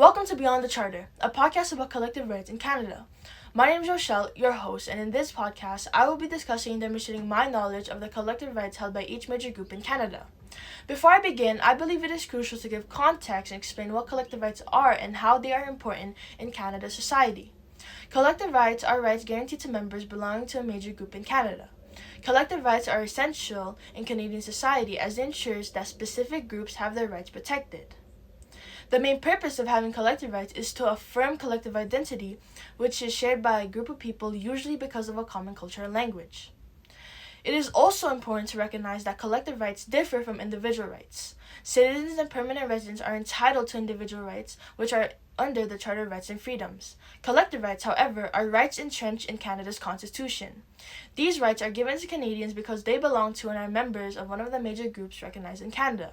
Welcome to Beyond the Charter, a podcast about collective rights in Canada. My name is Rochelle, your host, and in this podcast, I will be discussing and demonstrating my knowledge of the collective rights held by each major group in Canada. Before I begin, I believe it is crucial to give context and explain what collective rights are and how they are important in Canada's society. Collective rights are rights guaranteed to members belonging to a major group in Canada. Collective rights are essential in Canadian society as it ensures that specific groups have their rights protected. The main purpose of having collective rights is to affirm collective identity, which is shared by a group of people usually because of a common culture and language. It is also important to recognize that collective rights differ from individual rights. Citizens and permanent residents are entitled to individual rights, which are under the Charter of Rights and Freedoms. Collective rights, however, are rights entrenched in Canada's Constitution. These rights are given to Canadians because they belong to and are members of one of the major groups recognized in Canada.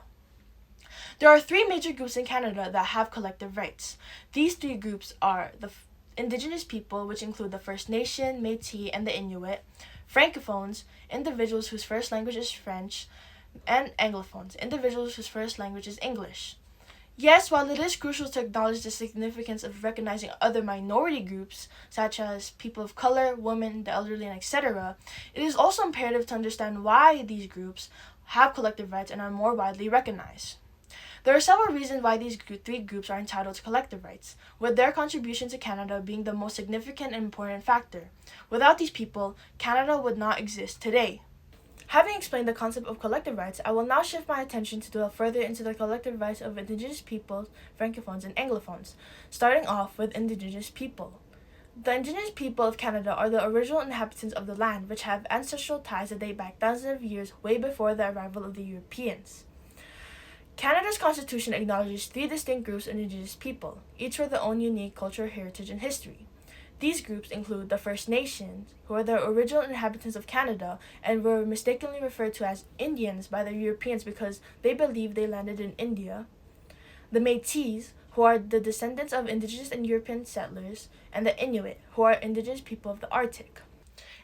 There are three major groups in Canada that have collective rights. These three groups are the Indigenous people, which include the First Nation, Métis, and the Inuit; Francophones, individuals whose first language is French; and Anglophones, individuals whose first language is English. Yes, while it is crucial to acknowledge the significance of recognizing other minority groups, such as people of color, women, the elderly, and etc., it is also imperative to understand why these groups have collective rights and are more widely recognized. There are several reasons why these three groups are entitled to collective rights, with their contribution to Canada being the most significant and important factor. Without these people, Canada would not exist today. Having explained the concept of collective rights, I will now shift my attention to delve further into the collective rights of Indigenous peoples, Francophones, and Anglophones, starting off with Indigenous people. The Indigenous people of Canada are the original inhabitants of the land, which have ancestral ties that date back thousands of years, way before the arrival of the Europeans. Canada's Constitution acknowledges three distinct groups of Indigenous people, each with their own unique culture, heritage, and history. These groups include the First Nations, who are the original inhabitants of Canada and were mistakenly referred to as Indians by the Europeans because they believed they landed in India; the Métis, who are the descendants of Indigenous and European settlers; and the Inuit, who are Indigenous people of the Arctic.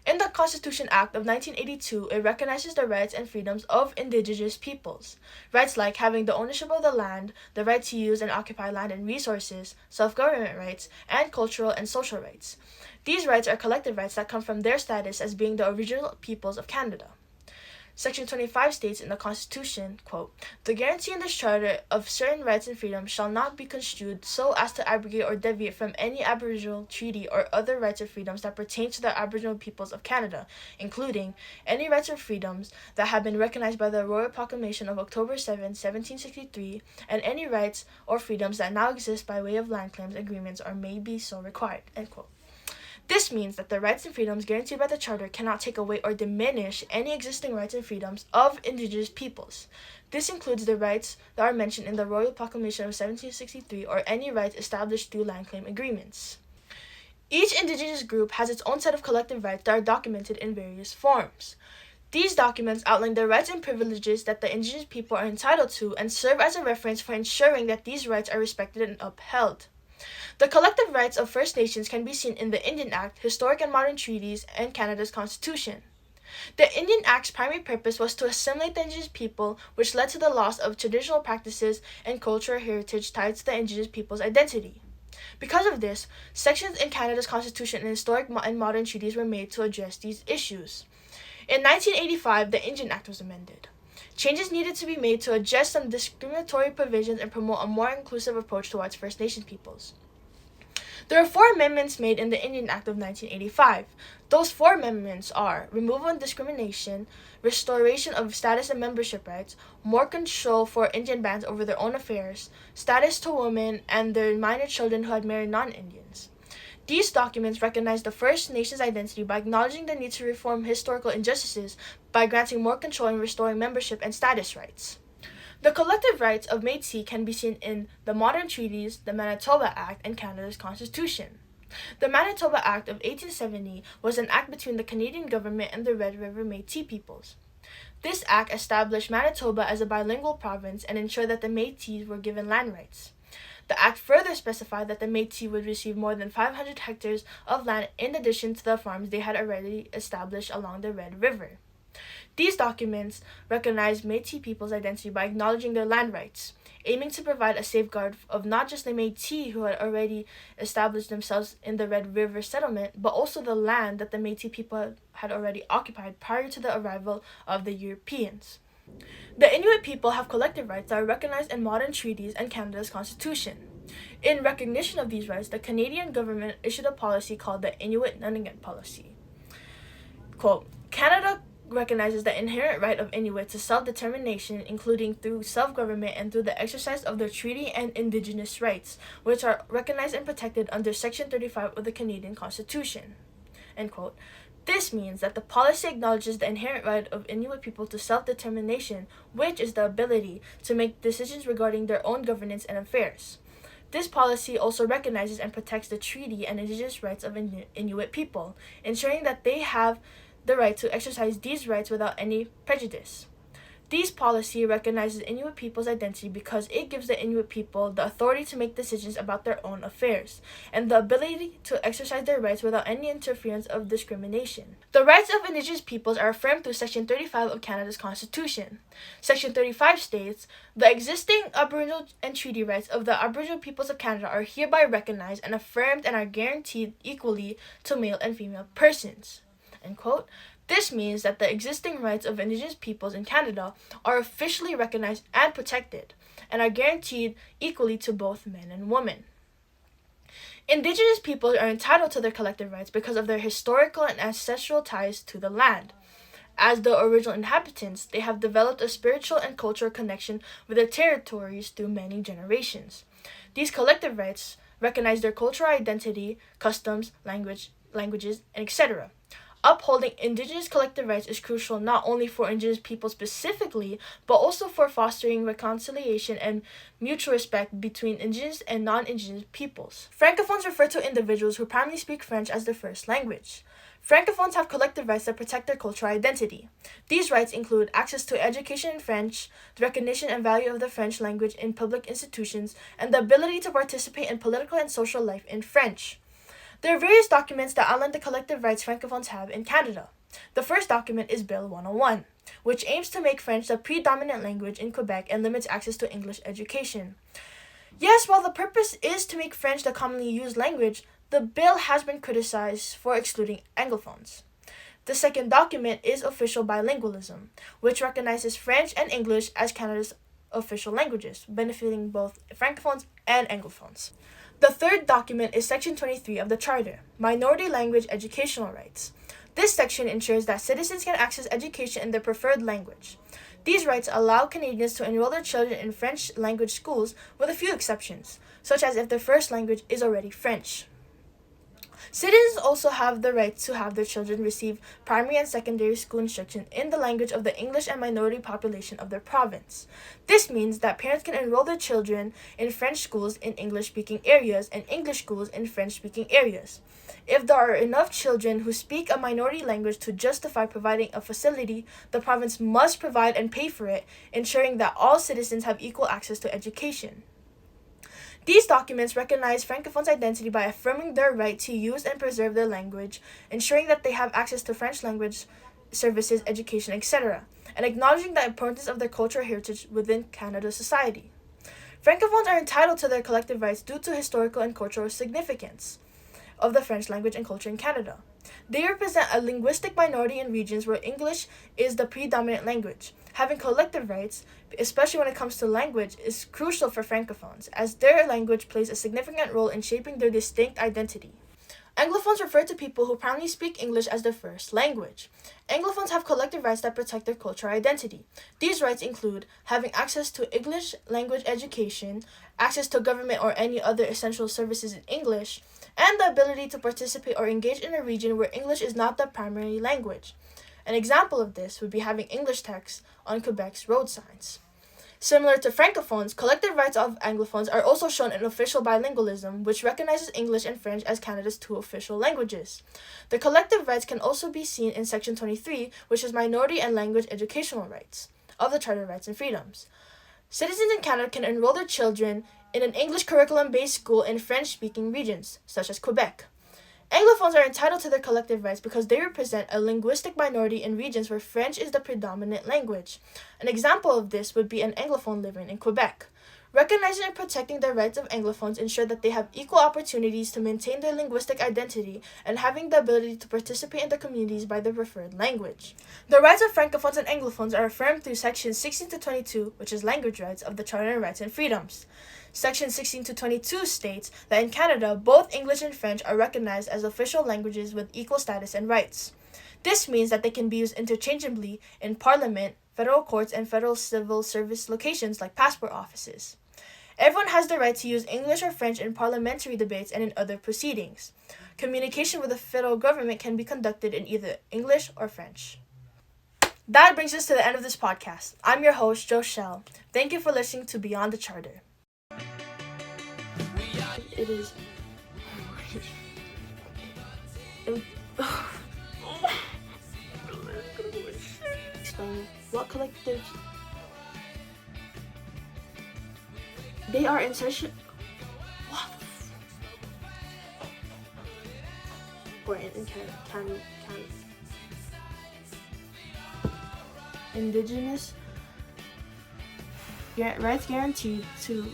In the Constitution Act of 1982, it recognizes the rights and freedoms of Indigenous peoples. Rights like having the ownership of the land, the right to use and occupy land and resources, self-government rights, and cultural and social rights. These rights are collective rights that come from their status as being the original peoples of Canada. Section 25 states in the Constitution, quote, "The guarantee in this Charter of certain rights and freedoms shall not be construed so as to abrogate or deviate from any Aboriginal treaty or other rights or freedoms that pertain to the Aboriginal peoples of Canada, including any rights or freedoms that have been recognized by the Royal Proclamation of October 7, 1763, and any rights or freedoms that now exist by way of land claims agreements or may be so required," end quote. This means that the rights and freedoms guaranteed by the Charter cannot take away or diminish any existing rights and freedoms of Indigenous peoples. This includes the rights that are mentioned in the Royal Proclamation of 1763 or any rights established through land claim agreements. Each Indigenous group has its own set of collective rights that are documented in various forms. These documents outline the rights and privileges that the Indigenous people are entitled to and serve as a reference for ensuring that these rights are respected and upheld. The collective rights of First Nations can be seen in the Indian Act, historic and modern treaties, and Canada's Constitution. The Indian Act's primary purpose was to assimilate the Indigenous people, which led to the loss of traditional practices and cultural heritage tied to the Indigenous people's identity. Because of this, sections in Canada's Constitution and historic and modern treaties were made to address these issues. In 1985, the Indian Act was amended. Changes needed to be made to adjust some discriminatory provisions and promote a more inclusive approach towards First Nation peoples. There are 4 amendments made in the Indian Act of 1985. Those 4 amendments are removal of discrimination, restoration of status and membership rights, more control for Indian bands over their own affairs, status to women and their minor children who had married non-Indians. These documents recognize the First Nations' identity by acknowledging the need to reform historical injustices by granting more control and restoring membership and status rights. The collective rights of Métis can be seen in the modern treaties, the Manitoba Act, and Canada's Constitution. The Manitoba Act of 1870 was an act between the Canadian government and the Red River Métis peoples. This act established Manitoba as a bilingual province and ensured that the Métis were given land rights. The act further specified that the Métis would receive more than 500 hectares of land in addition to the farms they had already established along the Red River. These documents recognize Métis people's identity by acknowledging their land rights, aiming to provide a safeguard of not just the Métis who had already established themselves in the Red River settlement, but also the land that the Métis people had already occupied prior to the arrival of the Europeans. The Inuit people have collective rights that are recognized in modern treaties and Canada's constitution. In recognition of these rights, the Canadian government issued a policy called the Inuit Nunavut Policy. Quote, Canada recognizes the inherent right of Inuit to self-determination, including through self-government and through the exercise of their treaty and indigenous rights, which are recognized and protected under Section 35 of the Canadian Constitution. End quote. This means that the policy acknowledges the inherent right of Inuit people to self-determination, which is the ability to make decisions regarding their own governance and affairs. This policy also recognizes and protects the treaty and indigenous rights of Inuit people, ensuring that they have the right to exercise these rights without any prejudice. This policy recognizes Inuit people's identity because it gives the Inuit people the authority to make decisions about their own affairs and the ability to exercise their rights without any interference of discrimination. The rights of Indigenous peoples are affirmed through Section 35 of Canada's Constitution. Section 35 states, the existing Aboriginal and treaty rights of the Aboriginal peoples of Canada are hereby recognized and affirmed and are guaranteed equally to male and female persons. End quote. This means that the existing rights of Indigenous peoples in Canada are officially recognized and protected, and are guaranteed equally to both men and women. Indigenous peoples are entitled to their collective rights because of their historical and ancestral ties to the land. As the original inhabitants, they have developed a spiritual and cultural connection with their territories through many generations. These collective rights recognize their cultural identity, customs, languages, and etc. Upholding Indigenous collective rights is crucial not only for Indigenous people specifically, but also for fostering reconciliation and mutual respect between Indigenous and non-Indigenous peoples. Francophones refer to individuals who primarily speak French as their first language. Francophones have collective rights that protect their cultural identity. These rights include access to education in French, the recognition and value of the French language in public institutions, and the ability to participate in political and social life in French. There are various documents that outline the collective rights Francophones have in Canada. The first document is Bill 101, which aims to make French the predominant language in Quebec and limits access to English education. Yes, while the purpose is to make French the commonly used language, the bill has been criticized for excluding Anglophones. The second document is Official Bilingualism, which recognizes French and English as Canada's official languages, benefiting both Francophones and Anglophones. The third document is Section 23 of the Charter, Minority Language Educational Rights. This section ensures that citizens can access education in their preferred language. These rights allow Canadians to enroll their children in French language schools with a few exceptions, such as if their first language is already French. Citizens also have the right to have their children receive primary and secondary school instruction in the language of the English and minority population of their province. This means that parents can enroll their children in French schools in English-speaking areas and English schools in French-speaking areas. If there are enough children who speak a minority language to justify providing a facility, the province must provide and pay for it, ensuring that all citizens have equal access to education. These documents recognize Francophones' identity by affirming their right to use and preserve their language, ensuring that they have access to French language services, education, etc., and acknowledging the importance of their cultural heritage within Canada's society. Francophones are entitled to their collective rights due to historical and cultural significance of the French language and culture in Canada. They represent a linguistic minority in regions where English is the predominant language. Having collective rights, especially when it comes to language, is crucial for Francophones, as their language plays a significant role in shaping their distinct identity. Anglophones refer to people who primarily speak English as their first language. Anglophones have collective rights that protect their cultural identity. These rights include having access to English language education, access to government or any other essential services in English, and the ability to participate or engage in a region where English is not the primary language. An example of this would be having English text on Quebec's road signs. Similar to Francophones, collective rights of Anglophones are also shown in Official Bilingualism, which recognizes English and French as Canada's two official languages. The collective rights can also be seen in Section 23, which is Minority and Language Educational Rights, of the Charter of Rights and Freedoms. Citizens in Canada can enroll their children in an English curriculum-based school in French-speaking regions, such as Quebec. Anglophones are entitled to their collective rights because they represent a linguistic minority in regions where French is the predominant language. An example of this would be an Anglophone living in Quebec. Recognizing and protecting the rights of Anglophones ensure that they have equal opportunities to maintain their linguistic identity and having the ability to participate in the communities by their preferred language. The rights of Francophones and Anglophones are affirmed through Sections 16 to 22, which is language rights, of the Charter of Rights and Freedoms. Section 16 to 22 states that in Canada, both English and French are recognized as official languages with equal status and rights. This means that they can be used interchangeably in Parliament, federal courts, and federal civil service locations like passport offices. Everyone has the right to use English or French in parliamentary debates and in other proceedings. Communication with the federal government can be conducted in either English or French. That brings us to the end of this podcast. I'm your host, Joshelle. Thank you for listening to Beyond the Charter. It is... Explain what collectives... They are in session... What? Or can Indigenous rights guaranteed to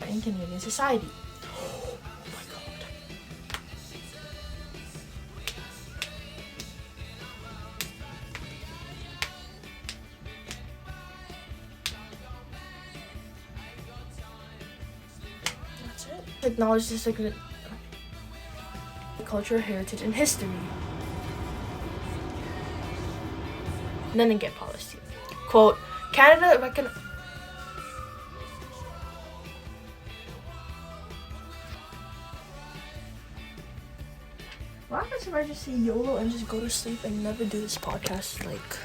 in Canadian society. Oh my God. That's it. Acknowledge this culture, heritage, and history. And then get policy. Quote, Canada recognize... What happens if I just say YOLO and just go to sleep and never do this podcast? Like...